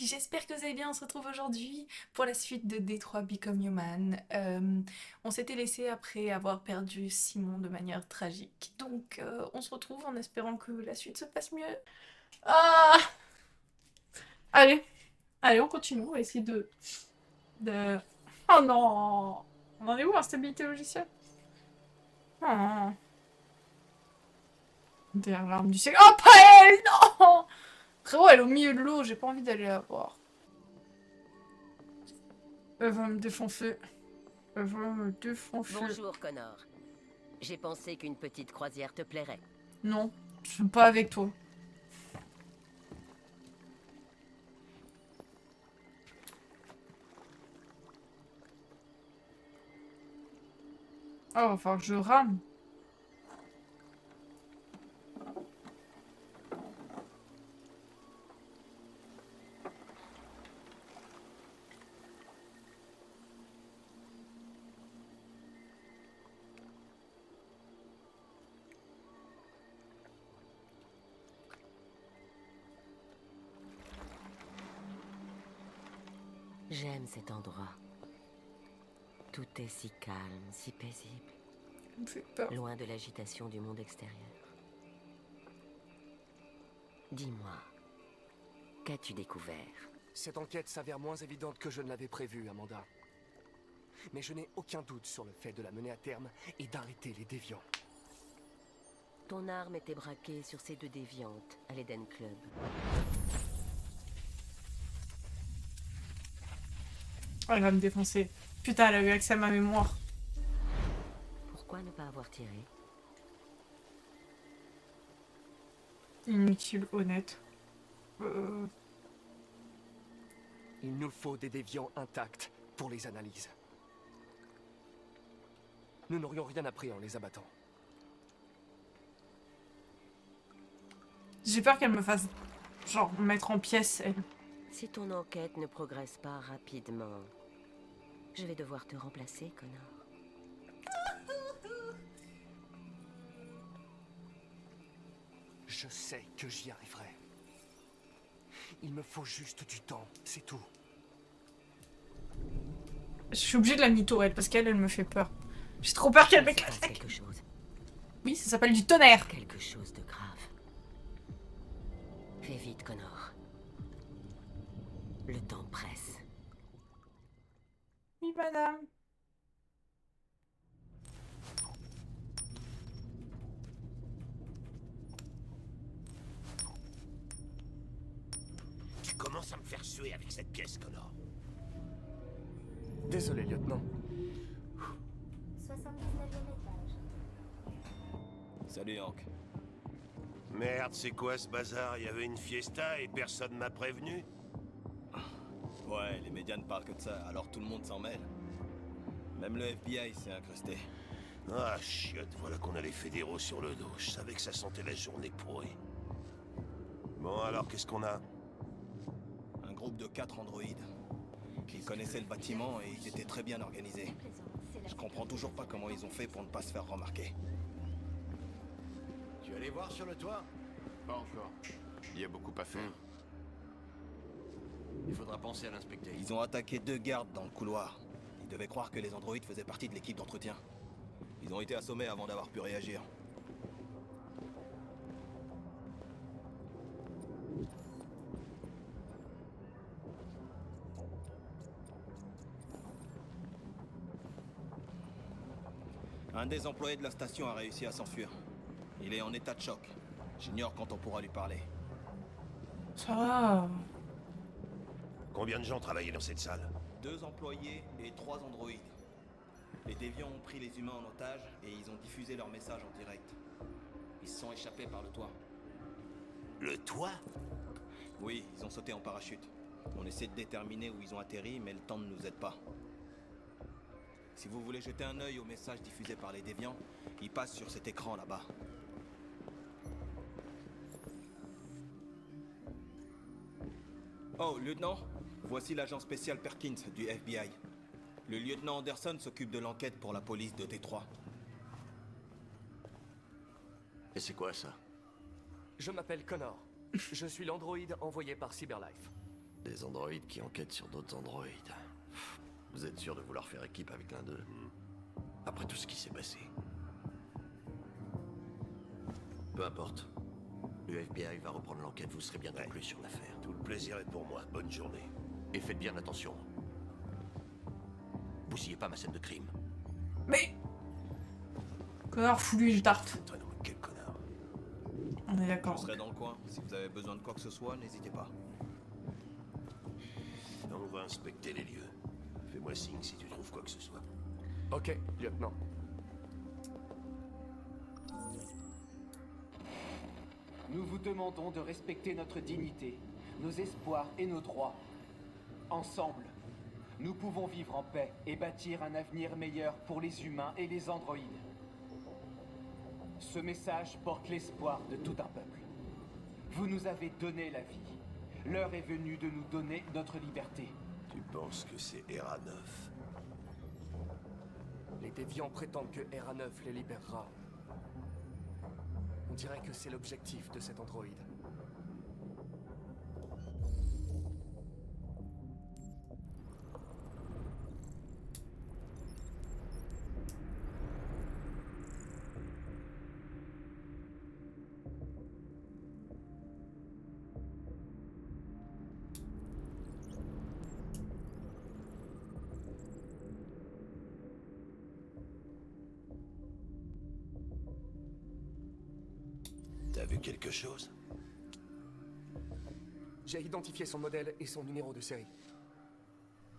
j'espère que vous allez bien. On se retrouve aujourd'hui pour la suite de Détroit Become Human. On s'était laissé après avoir perdu Simon de manière tragique. Donc on se retrouve en espérant que la suite se passe mieux. Ah, allez, allez, on continue. On va essayer de... Oh non! On en est où, instabilité logicielle? Oh, derrière l'arme du siècle. Oh, pas elle! Non! Frérot, elle est au milieu de l'eau. J'ai pas envie d'aller la voir. Elle va me défoncer. Elle va me défoncer. Bonjour, Connor. J'ai pensé qu'une petite croisière te plairait. Non, je suis pas avec toi. Oh, va falloir que je rame. J'aime cet endroit. Tout est si calme, si paisible, Ça me fait peur. loin de l'agitation du monde extérieur. Dis-moi, qu'as-tu découvert? Cette enquête s'avère moins évidente que je ne l'avais prévu, Amanda. Mais je n'ai aucun doute sur le fait de la mener à terme et d'arrêter les déviants. Ton arme était braquée sur ces deux déviantes à l'Eden Club. Oh, elle va me défoncer. Putain, elle a eu accès à ma mémoire. Pourquoi ne pas avoir tiré? Inutile, honnête. Il nous faut des déviants intacts pour les analyses. Nous n'aurions rien appris en les abattant. J'ai peur qu'elle me fasse, genre, mettre en pièces, elle. Si ton enquête ne progresse pas rapidement, je vais devoir te remplacer, Connor. Je sais que j'y arriverai. Il me faut juste du temps, c'est tout. Je suis obligée de la mytho, elle, parce qu'elle, elle me fait peur. J'ai trop peur qu'elle Il se passe m'éclate. quelque chose. Oui, ça s'appelle du tonnerre. Quelque chose de grave. Fais vite, Connor. Le temps presse. Oui, madame. Tu commences à me faire suer avec cette pièce, Connor. Désolé, lieutenant. 79e étage. Salut Hank. Merde, c'est quoi ce bazar? Il y avait une fiesta et personne m'a prévenu? Ouais, les médias ne parlent que de ça, alors tout le monde s'en mêle. Même le FBI s'est incrusté. Ah, chiotte, voilà qu'on a les fédéraux sur le dos. Je savais que ça sentait la journée pourrie. Bon, alors, qu'est-ce qu'on a? Un groupe de 4 androïdes. Ils connaissaient le bâtiment et ils étaient très bien organisés. Je comprends toujours pas comment ils ont fait pour ne pas se faire remarquer. Tu es allé voir sur le toit? Pas encore. Il y a beaucoup à faire. Il faudra penser à l'inspecter. Ils ont attaqué 2 gardes dans le couloir. Ils devaient croire que les androïdes faisaient partie de l'équipe d'entretien. Ils ont été assommés avant d'avoir pu réagir. Un des employés de la station a réussi à s'enfuir. Il est en état de choc. J'ignore quand on pourra lui parler. Ça va. Combien de gens travaillaient dans cette salle? 2 employés et 3 androïdes. Les déviants ont pris les humains en otage et ils ont diffusé leur message en direct. Ils se sont échappés par le toit. Le toit? Oui, ils ont sauté en parachute. On essaie de déterminer où ils ont atterri, mais le temps ne nous aide pas. Si vous voulez jeter un œil au message diffusé par les déviants, il passe sur cet écran là-bas. Oh, lieutenant, voici l'agent spécial Perkins du FBI. Le lieutenant Anderson s'occupe de l'enquête pour la police de Détroit. Et c'est quoi ça? Je m'appelle Connor. Je suis l'androïde envoyé par Cyberlife. Des androïdes qui enquêtent sur d'autres androïdes. Vous êtes sûr de vouloir faire équipe avec l'un d'eux? Après tout ce qui s'est passé. Peu importe. Le FBI va reprendre l'enquête, vous serez bien conclu sur l'affaire. Tout le plaisir est pour moi. Bonne journée. Et faites bien attention. Bousillez pas ma scène de crime. Mais... Connard, fous-lui une tarte. Toi, non, mais quel connard. On est Je d'accord. serai dans le coin. Si vous avez besoin de quoi que ce soit, n'hésitez pas. On va inspecter les lieux. Fais-moi signe si tu trouves quoi que ce soit. Ok, lieutenant. Nous vous demandons de respecter notre dignité, nos espoirs et nos droits. Ensemble, nous pouvons vivre en paix et bâtir un avenir meilleur pour les humains et les androïdes. Ce message porte l'espoir de tout un peuple. Vous nous avez donné la vie. L'heure est venue de nous donner notre liberté. Tu penses que c'est ERA-9? Les déviants prétendent que ERA-9 les libérera. On dirait que c'est l'objectif de cet androïde. T'as vu quelque chose? J'ai identifié son modèle et son numéro de série.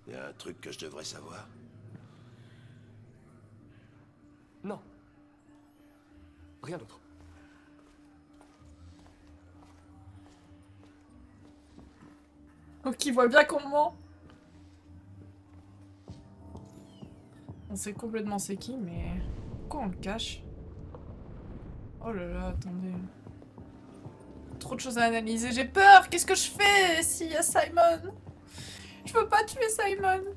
Y a un truc que je devrais savoir? Non. Rien d'autre. Donc il voit bien qu'on ment. On sait complètement c'est qui, mais... Pourquoi on le cache? Oh là là, attendez. Trop de choses à analyser, j'ai peur. Qu'est-ce que je fais s'il y a Simon? Je veux pas tuer Simon.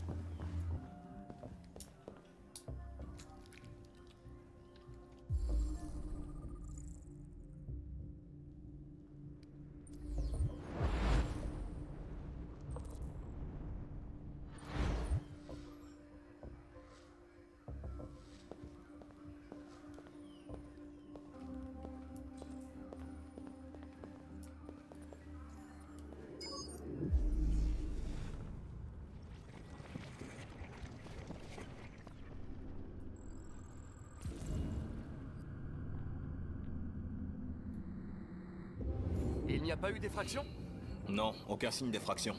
Il n'y a pas eu d'effraction? Non, aucun signe d'effraction.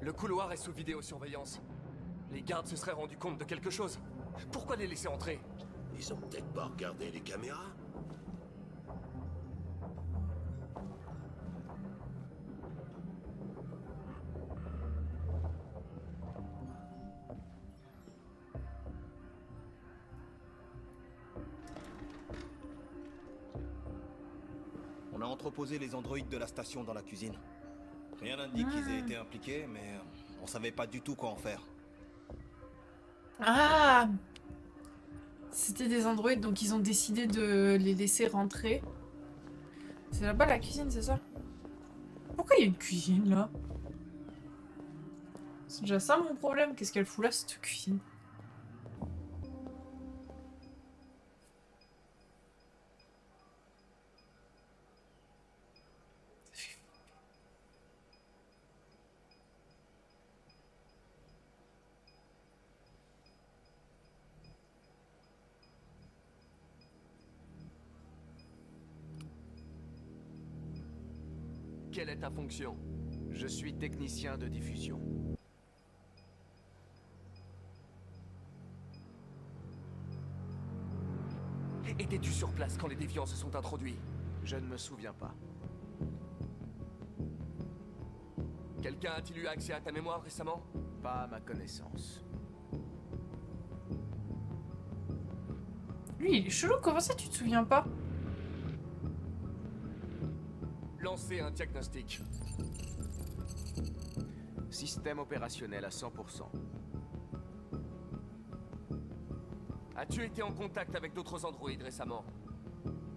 Le couloir est sous vidéosurveillance. Les gardes se seraient rendus compte de quelque chose. Pourquoi les laisser entrer? Ils ont peut-être pas regardé les caméras? On a entreposé les androïdes de la station dans la cuisine. Rien n'indique qu'ils aient été impliqués, mais on savait pas du tout quoi en faire. Ah! C'était des androïdes, donc ils ont décidé de les laisser rentrer. C'est là-bas la cuisine, c'est ça? Pourquoi il y a une cuisine là? C'est déjà ça mon problème, qu'est-ce qu'elle fout là cette cuisine? Quelle est ta fonction? Je suis technicien de diffusion. Étais-tu sur place quand les déviants se sont introduits? Je ne me souviens pas. Quelqu'un a-t-il eu accès à ta mémoire récemment? Pas à ma connaissance. Lui il est chelou, comment ça tu te souviens pas? Lancez un diagnostic. Système opérationnel à 100%. As-tu été en contact avec d'autres androïdes récemment?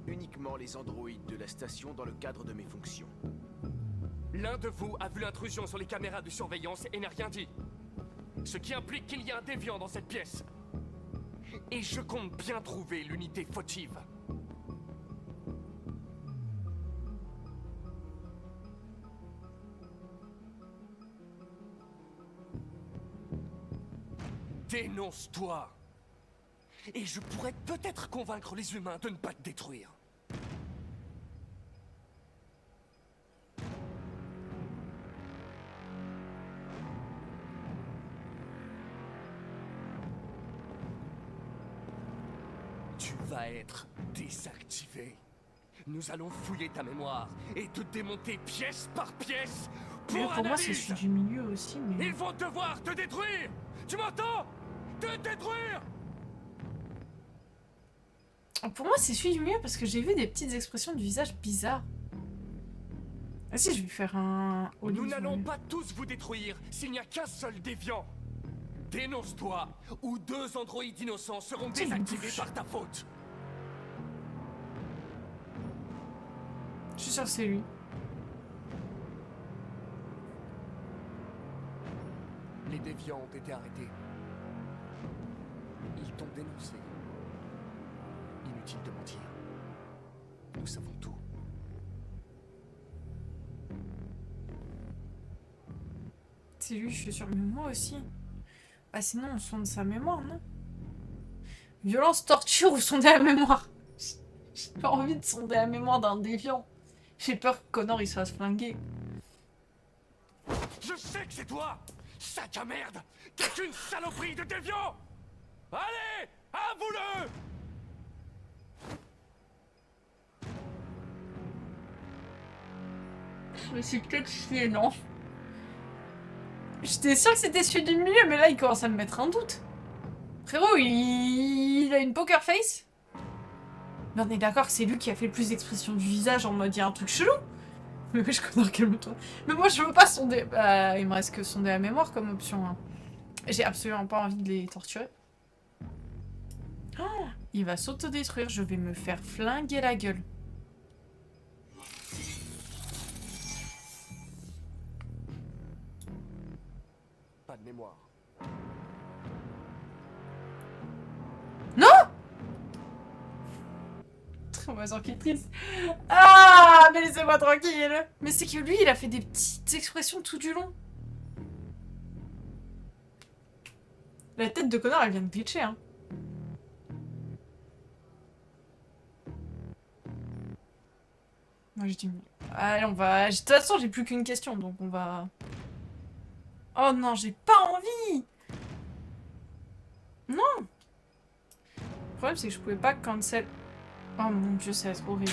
Uniquement les androïdes de la station dans le cadre de mes fonctions. L'un de vous a vu l'intrusion sur les caméras de surveillance et n'a rien dit. Ce qui implique qu'il y a un déviant dans cette pièce. Et je compte bien trouver l'unité fautive. Dénonce-toi. Et je pourrais peut-être convaincre les humains de ne pas te détruire. Tu vas être désactivé. Nous allons fouiller ta mémoire et te démonter pièce par pièce Mais pour pour moi, c'est analyse. celui du milieu aussi, mais... Ils vont devoir te détruire. Tu m'entends? Te détruire. Pour moi, c'est celui du milieu parce que j'ai vu des petites expressions du visage bizarres. Ah si, je vais faire un... Nous n'allons pas tous vous détruire s'il n'y a qu'un seul déviant. Dénonce-toi, ou 2 androïdes innocents seront Tiens, désactivés bouge. par ta faute. Je suis sûre que c'est lui. Les déviants ont été arrêtés. Ils t'ont dénoncé. Inutile de mentir. Nous savons tout. C'est lui, je suis sûre. Mais moi aussi. Ah sinon, on sonde sa mémoire, non? Violence, torture ou sonder la mémoire? J'ai pas envie de sonder la mémoire d'un déviant. J'ai peur que Connor il se fasse flinguer. Je sais que c'est toi, sac à merde. T'es une saloperie de déviant. Allez, avoue-le. Je me suis peut-être chiée, non? J'étais sûre que c'était celui du milieu, mais là il commence à me mettre un doute. Frérot, il a une poker face? Mais on est d'accord que c'est lui qui a fait le plus d'expression du visage en mode il y a un truc chelou? Mais oui, je connais, calme-toi. Mais moi je veux pas sonder. Bah, il me reste que sonder la mémoire comme option. Hein. J'ai absolument pas envie de les torturer. Oh, il va s'autodétruire, je vais me faire flinguer la gueule. Pas de mémoire. Très mauvaise enquêtrice. Ah, mais laissez-moi tranquille. Mais c'est que lui, il a fait des petites expressions tout du long. La tête de Connor, elle vient de glitcher, hein. Moi, je dis... Allez, on va... De toute façon, j'ai plus qu'une question, donc on va... Oh non, j'ai pas envie. Non. Le problème, c'est que je pouvais pas cancel... Oh mon dieu, ça va être horrible.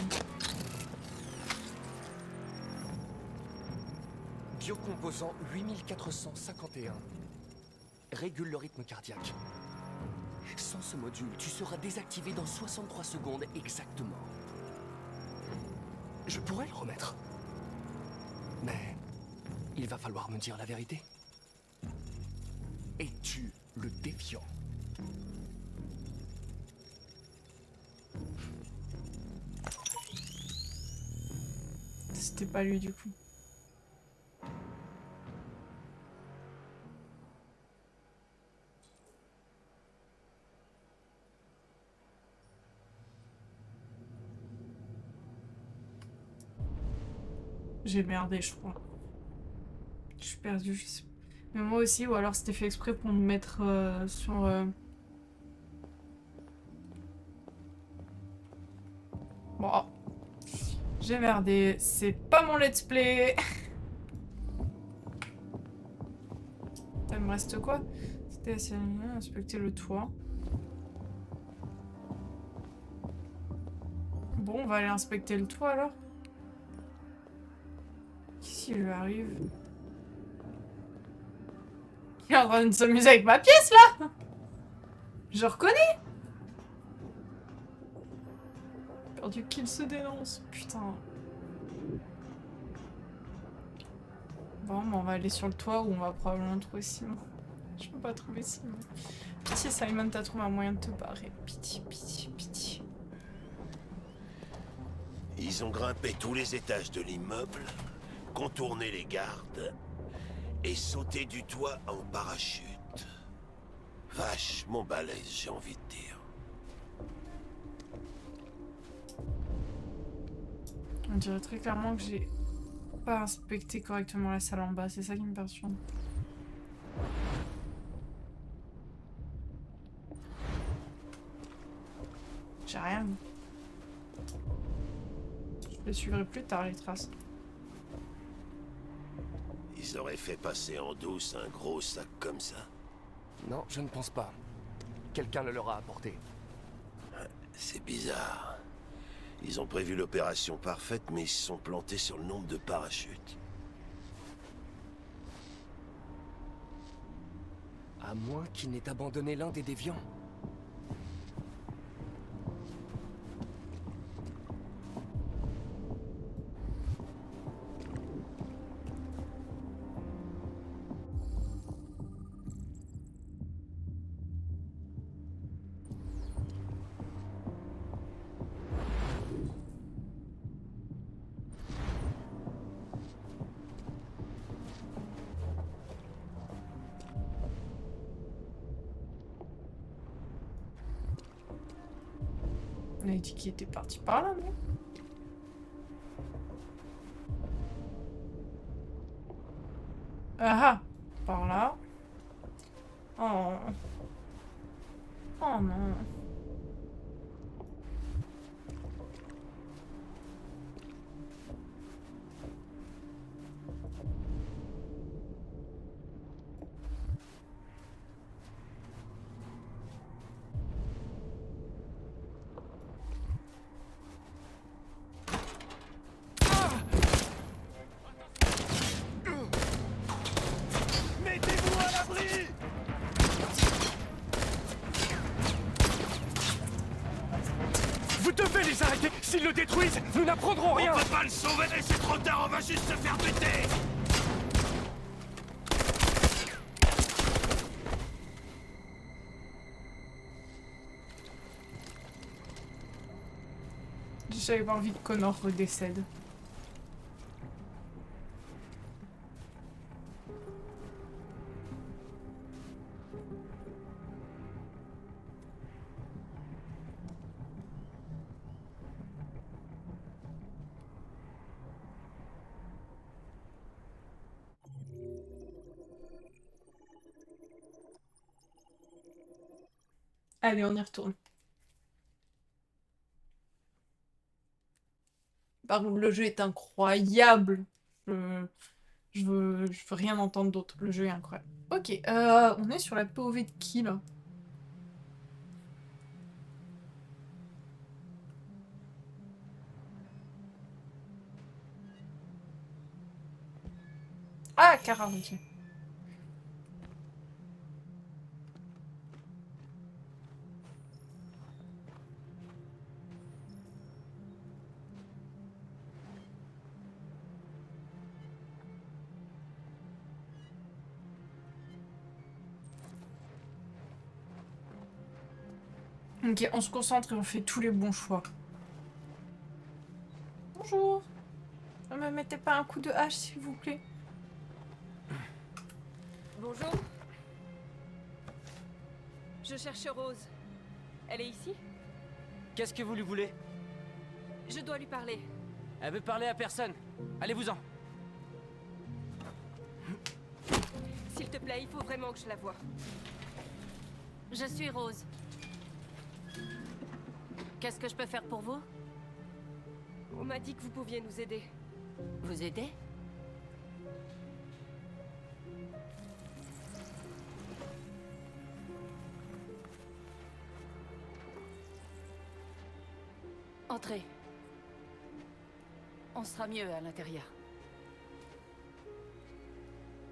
Biocomposant 8451 régule le rythme cardiaque. Sans ce module, tu seras désactivé dans 63 secondes exactement. Je pourrais le remettre. Mais il va falloir me dire la vérité. Es-tu le déviant? C'était pas lui du coup. J'ai merdé, je crois. Je suis perdue, je sais pas. Mais moi aussi, ou alors c'était fait exprès pour me mettre sur... Bon. J'ai merdé. C'est pas mon let's play. Ça me reste quoi? C'était assez animé, inspecter le toit. Bon, on va aller inspecter le toit alors. Qu'est-ce qui lui arrive? Il est en train de s'amuser avec ma pièce là. Je reconnais. Perdu qu'il se dénonce. Putain. Bon, on va aller sur le toit où on va probablement trouver Simon. Je peux pas trouver Simon. Pitié Simon, t'as trouvé un moyen de te barrer. Pitié, pitié, pitié. Ils ont grimpé tous les étages de l'immeuble contourner les gardes et sauter du toit en parachute. Vachement balèze, j'ai envie de dire. On dirait très clairement que j'ai pas inspecté correctement la salle en bas, c'est ça qui me perturbe. J'ai rien vu. Je les suivrai plus tard, les traces. Ils auraient fait passer en douce un gros sac comme ça. Non, je ne pense pas. Quelqu'un le leur a apporté. C'est bizarre. Ils ont prévu l'opération parfaite, mais ils se sont plantés sur le nombre de parachutes. À moins qu'il n'ait abandonné l'un des déviants. On a dit qu'il était parti par là, non? Ah ah! Par là. Oh. Oh non. Mettez-vous à l'abri! Vous devez les arrêter! S'ils le détruisent, nous n'apprendrons rien! On peut pas le sauver, et c'est trop tard, on va juste se faire buter! J'avais pas envie que Connor redécède. Allez, on y retourne. Par contre, le jeu est incroyable. Je veux rien entendre d'autre. Le jeu est incroyable. Ok, on est sur la POV de qui, là? Ah, Kara, ok. Ok, on se concentre et on fait tous les bons choix. Bonjour. Ne me mettez pas un coup de hache, s'il vous plaît. Bonjour. Je cherche Rose. Elle est ici? Qu'est-ce que vous lui voulez? Je dois lui parler. Elle veut parler à personne. Allez-vous-en. S'il te plaît, il faut vraiment que je la voie. Je suis Rose. Qu'est-ce que je peux faire pour vous? On m'a dit que vous pouviez nous aider. Vous aider? Entrez. On sera mieux à l'intérieur.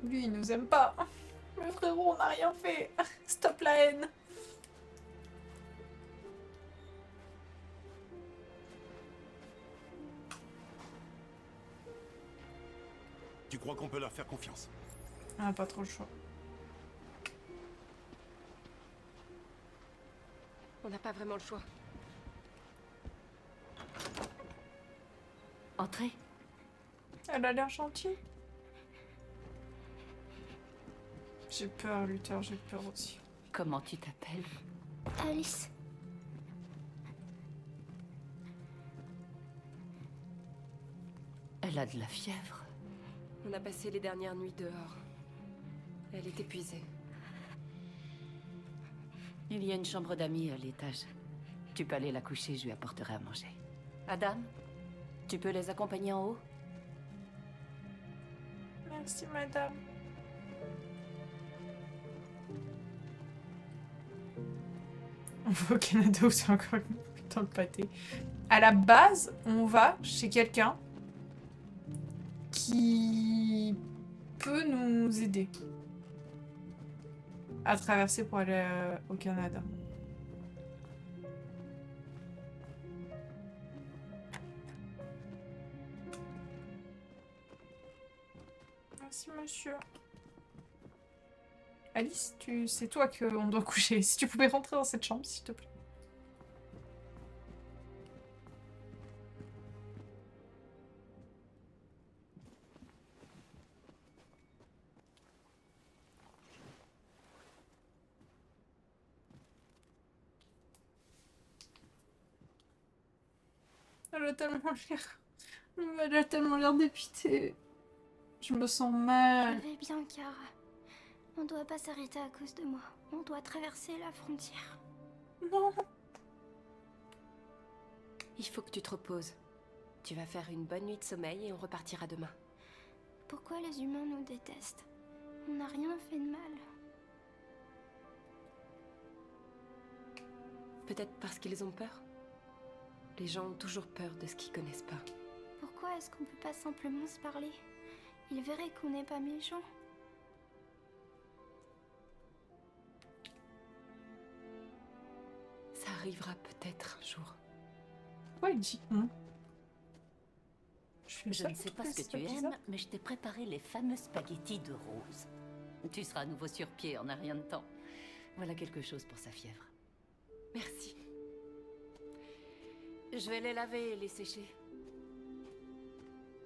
Lui, il nous aime pas. Mais frérot, on n'a rien fait. Stop la haine. Tu crois qu'on peut leur faire confiance? Ah, pas trop le choix. On n'a pas vraiment le choix. Entrez. Elle a l'air gentille. J'ai peur, Luther, j'ai peur aussi. Comment tu t'appelles? Alice. Elle a de la fièvre. On a passé les dernières nuits dehors. Elle est épuisée. Il y a une chambre d'amis à l'étage. Tu peux aller la coucher, je lui apporterai à manger. Adam, tu peux les accompagner en haut? Merci, madame. On va au Canada où c'est encore une putain de pâté. À la base, on va chez quelqu'un qui peut nous aider à traverser pour aller au Canada. Merci, monsieur. Alice, c'est toi qu'on doit coucher. Si tu pouvais rentrer dans cette chambre, s'il te plaît. Elle a tellement l'air dépitée. Je me sens mal. Je vais bien, Kara. On doit pas s'arrêter à cause de moi. On doit traverser la frontière. Non. Il faut que tu te reposes. Tu vas faire une bonne nuit de sommeil et on repartira demain. Pourquoi les humains nous détestent? On n'a rien fait de mal. Peut-être parce qu'ils ont peur. Les gens ont toujours peur de ce qu'ils connaissent pas. Pourquoi est-ce qu'on peut pas simplement se parler? Ils verraient qu'on n'est pas méchants. Ça arrivera peut-être un jour. Pourquoi il dit Je ne sais pas ce que tu aimes, mais je t'ai préparé les fameux spaghettis de Rose. Tu seras à nouveau sur pied en un rien de temps. Voilà quelque chose pour sa fièvre. Merci. Je vais les laver et les sécher.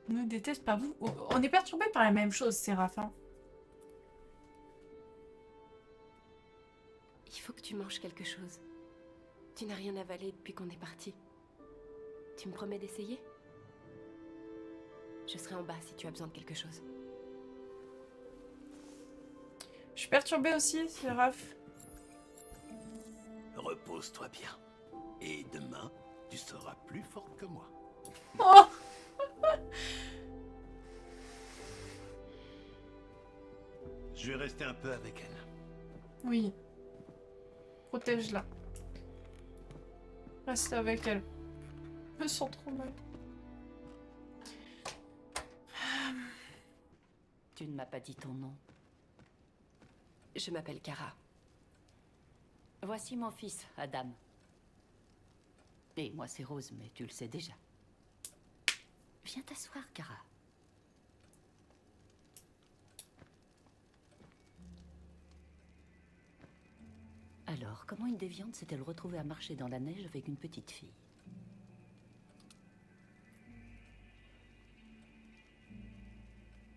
Ne déteste pas vous. On est perturbé par la même chose, Séraphin. Il faut que tu manges quelque chose. Tu n'as rien avalé depuis qu'on est parti. Tu me promets d'essayer? Je serai en bas si tu as besoin de quelque chose. Je suis perturbée aussi, Séraph. Repose-toi bien. Et demain, tu seras plus forte que moi. Oh Je vais rester un peu avec elle. Oui. Protège-la. Reste avec elle. Je me sens trop mal. Tu ne m'as pas dit ton nom. Je m'appelle Kara. Voici mon fils, Adam. Et moi, c'est Rose, mais tu le sais déjà. Viens t'asseoir, Kara. Alors, comment une déviante s'est-elle retrouvée à marcher dans la neige avec une petite fille?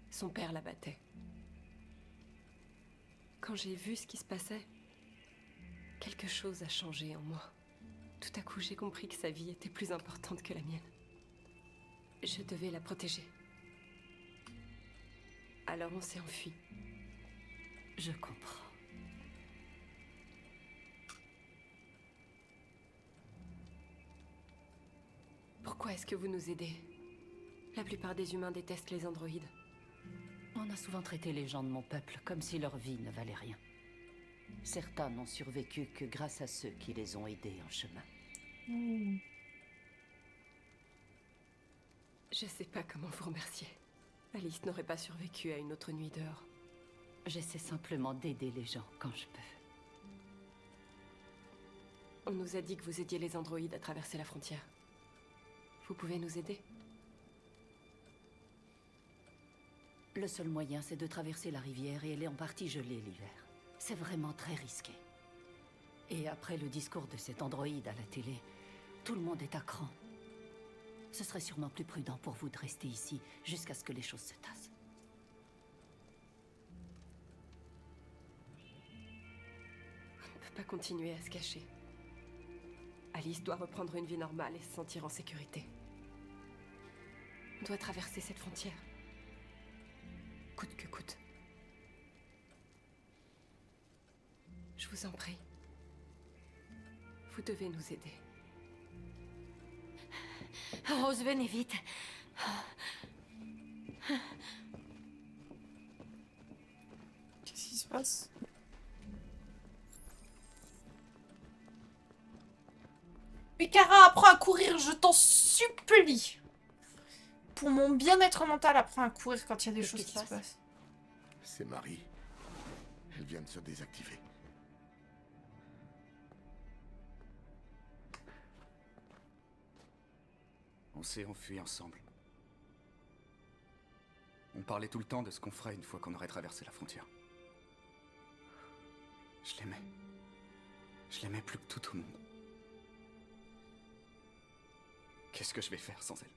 Son père la battait. Quand j'ai vu ce qui se passait, quelque chose a changé en moi. Tout à coup, j'ai compris que sa vie était plus importante que la mienne. Je devais la protéger. Alors on s'est enfui. Je comprends. Pourquoi est-ce que vous nous aidez? La plupart des humains détestent les androïdes. On a souvent traité les gens de mon peuple comme si leur vie ne valait rien. Certains n'ont survécu que grâce à ceux qui les ont aidés en chemin. Je sais pas comment vous remercier. Alice n'aurait pas survécu à une autre nuit dehors. J'essaie simplement d'aider les gens quand je peux. On nous a dit que vous aidiez les androïdes à traverser la frontière. Vous pouvez nous aider? Le seul moyen, c'est de traverser la rivière et elle est en partie gelée l'hiver. C'est vraiment très risqué. Et après le discours de cet androïde à la télé, tout le monde est à cran. Ce serait sûrement plus prudent pour vous de rester ici jusqu'à ce que les choses se tassent. On ne peut pas continuer à se cacher. Alice doit reprendre une vie normale et se sentir en sécurité. On doit traverser cette frontière. Coûte que coûte. Je vous en prie. Vous devez nous aider. Rose, venez vite. Qu'est-ce qui se passe? Mais Kara, apprends à courir, je t'en supplie. Pour mon bien-être mental, apprends à courir quand il y a des choses qui se passent. C'est Marie. Elle vient de se désactiver. On s'est enfuis ensemble. On parlait tout le temps de ce qu'on ferait une fois qu'on aurait traversé la frontière. Je l'aimais. Je l'aimais plus que tout au monde. Qu'est-ce que je vais faire sans elle?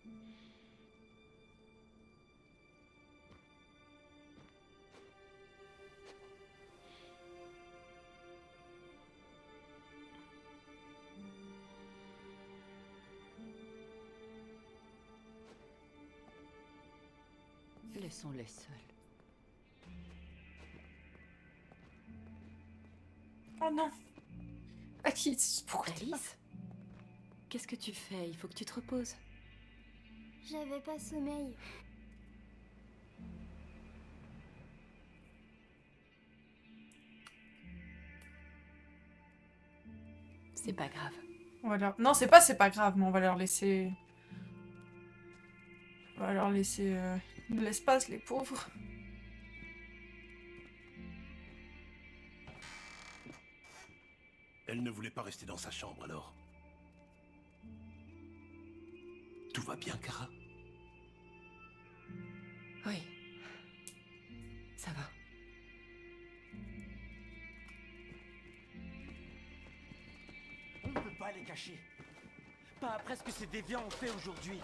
Laissons-les seuls. Oh non. Alice, pourquoi Alice? Qu'est-ce que tu fais? Il faut que tu te reposes. J'avais pas sommeil. C'est pas grave. Voilà. Non, c'est pas grave, mais on va leur laisser... On va leur laisser de l'espace, les pauvres. Elle ne voulait pas rester dans sa chambre alors. Tout va bien, Kara? Oui. Ça va. On ne peut pas les cacher. Pas après ce que ces déviants ont fait aujourd'hui.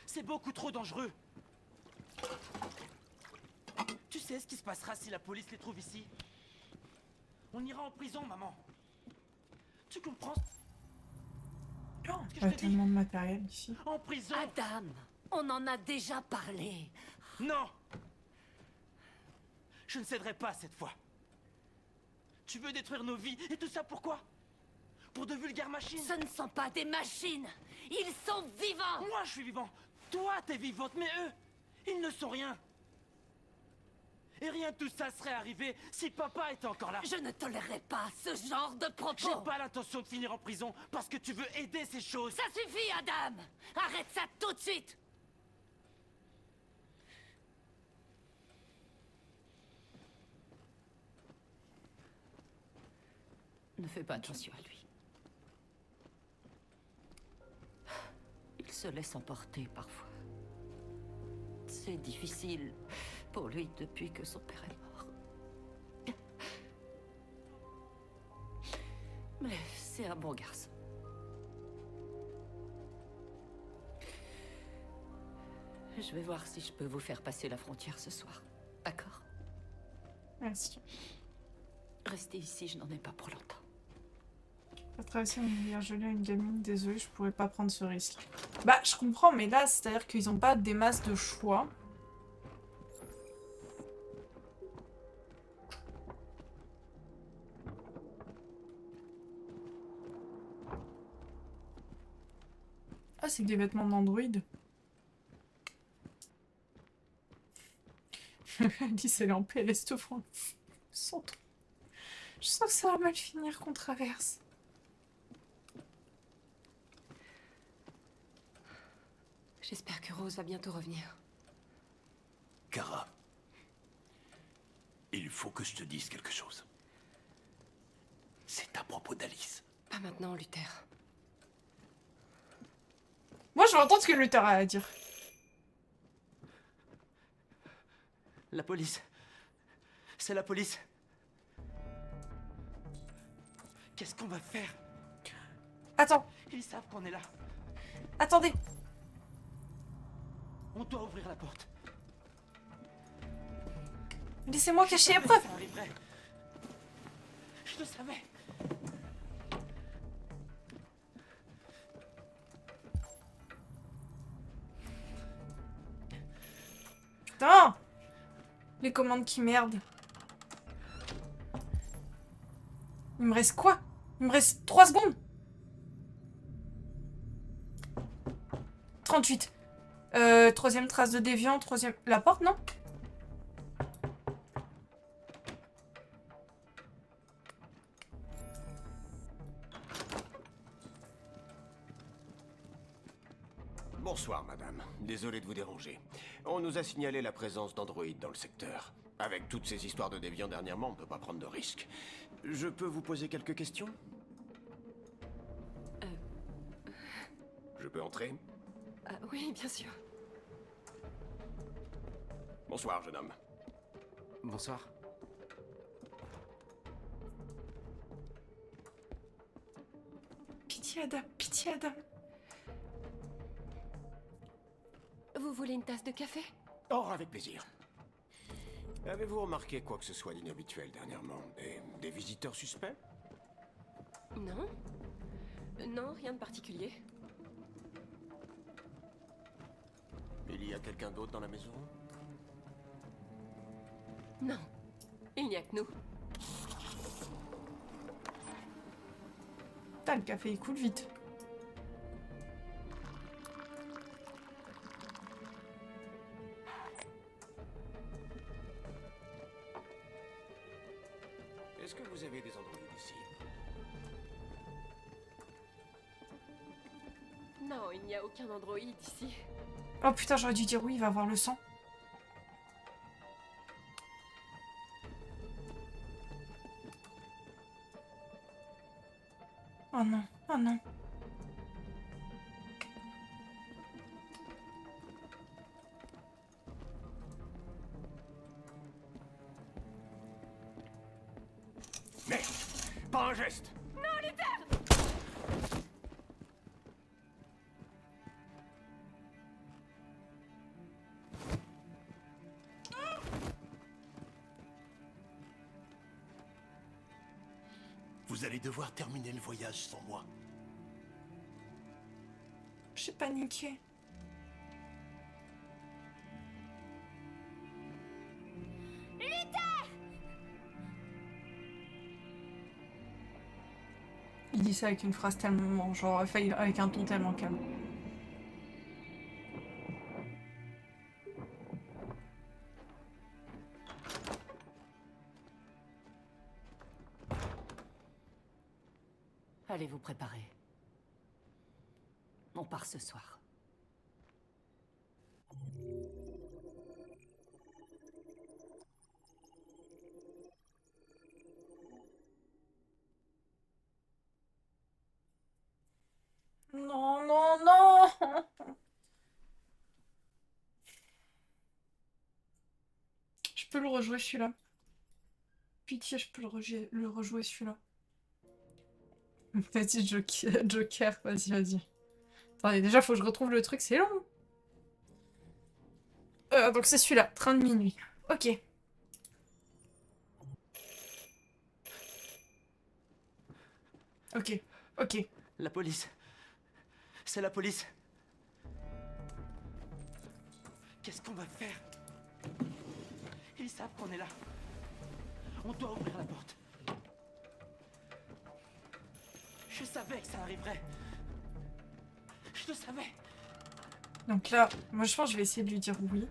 C'est beaucoup trop dangereux. Tu sais ce qui se passera si la police les trouve ici? On ira en prison, maman. Tu comprends? Oh, il y a tellement de matériel ici. En prison. Adam, on en a déjà parlé. Non. Je ne céderai pas cette fois. Tu veux détruire nos vies et tout ça pourquoi? Pour de vulgaires machines? Ce ne sont pas des machines. Ils sont vivants. Moi, je suis vivant. Toi, t'es vivante, mais eux, ils ne sont rien. Et rien de tout ça serait arrivé si papa était encore là. Je ne tolérerai pas ce genre de propos. J'ai pas l'intention de finir en prison parce que tu veux aider ces choses. Ça suffit, Adam. Arrête ça tout de suite. Ne fais pas attention à lui. Il se laisse emporter parfois. C'est difficile pour lui depuis que son père est mort. Mais c'est un bon garçon. Je vais voir si je peux vous faire passer la frontière ce soir. D'accord? Merci. Restez ici, je n'en ai pas pour longtemps. Pas traverser une rivière gelée à une gamine, désolé, je pourrais pas prendre ce risque. Bah, je comprends, mais là, c'est-à-dire qu'ils ont pas des masses de choix. Ah, c'est des vêtements d'Android. Alice, elle est en PLS de France. Je sens que ça va mal finir qu'on traverse. J'espère que Rose va bientôt revenir. Kara, il faut que je te dise quelque chose. C'est à propos d'Alice. Pas maintenant, Luther. Moi, je veux entendre ce que Luther a à dire. La police. C'est la police. Qu'est-ce qu'on va faire? Attends. Ils savent qu'on est là. Attendez. On doit ouvrir la porte. Laissez-moi cacher les preuves. Ça arriverait. Je le savais. Putain! Les commandes qui merdent. Il me reste quoi? Il me reste 3 secondes. 38. Troisième trace de déviant, troisième... La porte, non? Bonsoir, madame. Désolé de vous déranger. On nous a signalé la présence d'androïdes dans le secteur. Avec toutes ces histoires de déviants dernièrement, on ne peut pas prendre de risques. Je peux vous poser quelques questions? Je peux entrer? Oui, bien sûr. Bonsoir, jeune homme. Bonsoir. Pitié, Adam. Pitié, Adam. Vous voulez une tasse de café? Oh, avec plaisir. Avez-vous remarqué quoi que ce soit d'inhabituel dernièrement? Des visiteurs suspects? Non. Non, rien de particulier. Il y a quelqu'un d'autre dans la maison? Non. Il n'y a que nous. Putain, le café il coule vite. Est-ce que vous avez des androïdes ici? Non, il n'y a aucun androïde ici. Oh putain, j'aurais dû dire oui, il va avoir le sang. Oh non, oh non. Mais, pas un geste! Non, Luther! Vous allez devoir terminer le voyage sans moi. J'ai paniqué. Il dit ça avec une phrase tellement, genre, enfin, avec un ton tellement calme. Allez vous préparer. On part ce soir. Non, non, non! Je peux le rejouer celui-là. Pitié, je peux le rejouer celui-là. Vas-y, Joker, vas-y, vas-y. Attendez, déjà, faut que je retrouve le truc, c'est long. Donc c'est celui-là, Train de minuit. Ok. Ok, ok. La police. C'est la police. Qu'est-ce qu'on va faire? Ils savent qu'on est là. On doit ouvrir la porte. Je savais que ça arriverait. Je le savais. Donc là, moi je pense que je vais essayer de lui dire oui.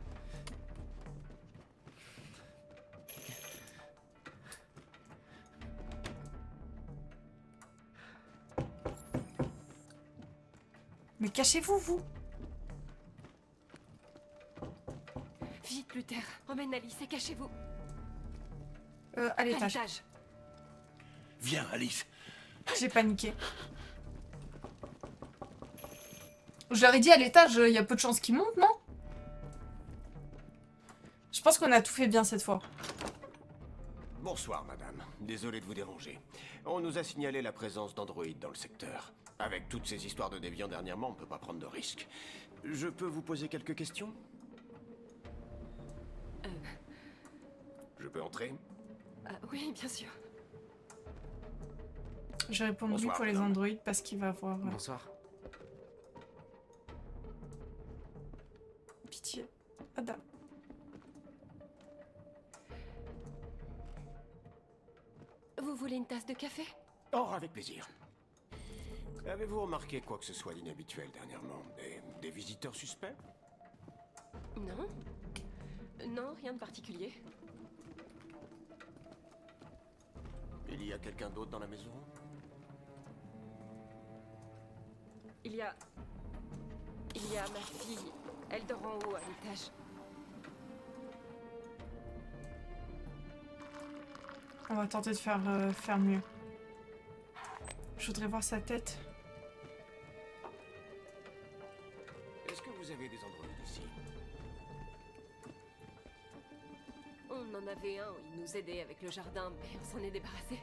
Mais cachez-vous, vous! Vite, Luther. Emmène Alice et cachez-vous. À l'étage. Viens, Alice. J'ai paniqué. Je leur ai dit à l'étage, il y a peu de chances qu'ils montent, non? Je pense qu'on a tout fait bien cette fois. Bonsoir, madame. Désolé de vous déranger. On nous a signalé la présence d'androïdes dans le secteur. Avec toutes ces histoires de déviants dernièrement, on ne peut pas prendre de risques. Je peux vous poser quelques questions? Je peux entrer? Oui, bien sûr. Je réponds lui Bonsoir, pour les madame. androïdes parce qu'il va voir. Bonsoir. Pitié. Adam. Vous voulez une tasse de café? Oh, avec plaisir. Avez-vous remarqué quoi que ce soit d'inhabituel dernièrement? Des visiteurs suspects? Non. Non, rien de particulier. Il y a quelqu'un d'autre dans la maison? Il y a ma fille. Elle dort en haut à l'étage. On va tenter de faire mieux. Je voudrais voir sa tête. Est-ce que vous avez des androïdes ici? On en avait un, il nous aidait avec le jardin, mais on s'en est débarrassé.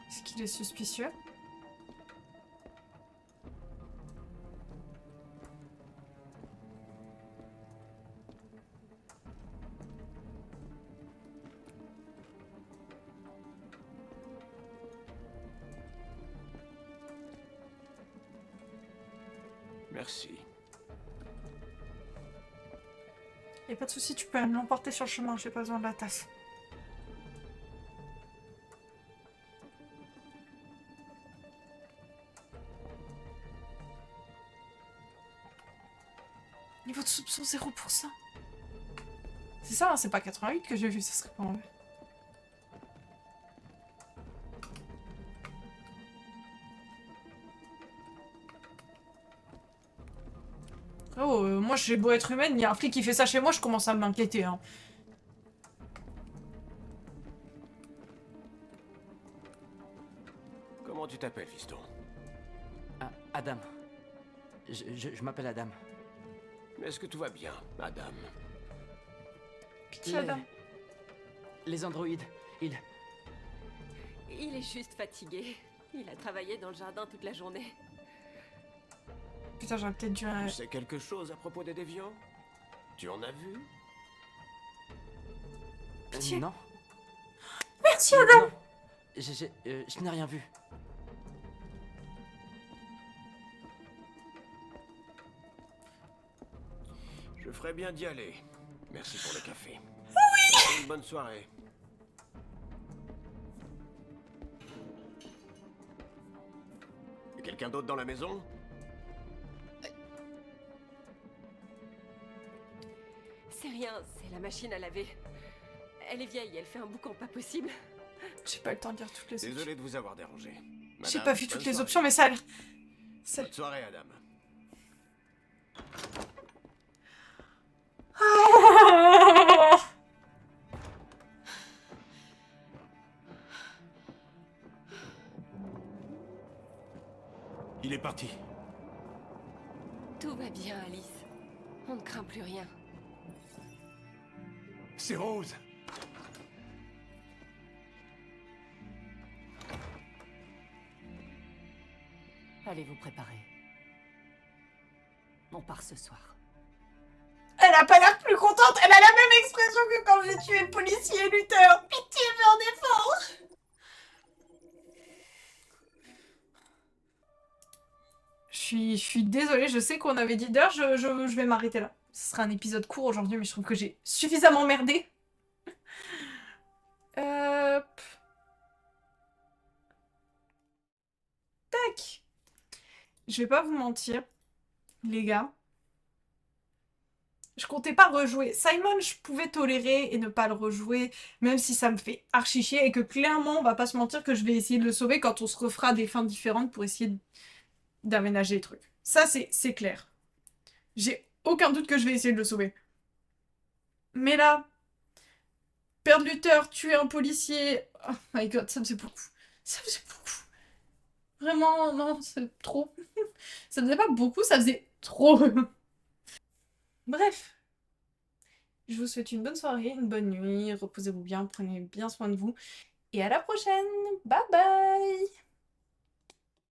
Est-ce qu'il est suspicieux? Merci. Y a pas de souci, tu peux me l'emporter sur le chemin, j'ai pas besoin de la tasse. Niveau de soupçon 0%. C'est ça, hein, c'est pas 88 que j'ai vu, ça serait pas en vrai. Oh, moi j'ai beau être humaine, il y a un flic qui fait ça chez moi, je commence à m'inquiéter. Hein. Comment tu t'appelles, fiston? Ah, Adam. Je m'appelle Adam. Est-ce que tout va bien, Adam? Pitié, Adam. Les androïdes, Il est juste fatigué. Il a travaillé dans le jardin toute la journée. Putain, j'aurais peut-être dû... Tu sais quelque chose à propos des déviants? Tu en as vu? Pitié. Non. Merci, Adam. Non. Je n'ai rien vu. Je ferais bien d'y aller. Merci pour le café. Oui. Une bonne soirée. Y a quelqu'un d'autre dans la maison? C'est rien, c'est la machine à laver. Elle est vieille, elle fait un boucan pas possible. J'ai pas le temps de dire toutes les options. Désolé de vous avoir dérangé. J'ai Madame, pas vu bonne toutes les soirée. options, mais ça a l'air... Bonne soirée, Adam. Il est parti. Tout va bien, Alice. On ne craint plus rien. C'est Rose. Allez vous préparer. On part ce soir. Elle a pas l'air plus contente, elle a la même expression que quand j'ai tué le policier Luther. Pitié, fais un effort. Je suis désolée, je sais qu'on avait dit d'heure, je vais m'arrêter là. Ce sera un épisode court aujourd'hui, mais je trouve que j'ai suffisamment merdé. Tac. Je vais pas vous mentir, les gars. Je comptais pas rejouer. Simon, je pouvais tolérer et ne pas le rejouer, même si ça me fait archi chier et que clairement, on va pas se mentir que je vais essayer de le sauver quand on se refera des fins différentes pour essayer d'aménager les trucs. Ça, c'est clair. J'ai aucun doute que je vais essayer de le sauver. Mais là, perdre Luther, tuer un policier... Oh my god, ça me faisait beaucoup. Ça me faisait beaucoup. Vraiment, non, c'est trop. Ça me faisait pas beaucoup, ça faisait trop. Bref. Je vous souhaite une bonne soirée, une bonne nuit, reposez-vous bien, prenez bien soin de vous. et à la prochaine. Bye bye.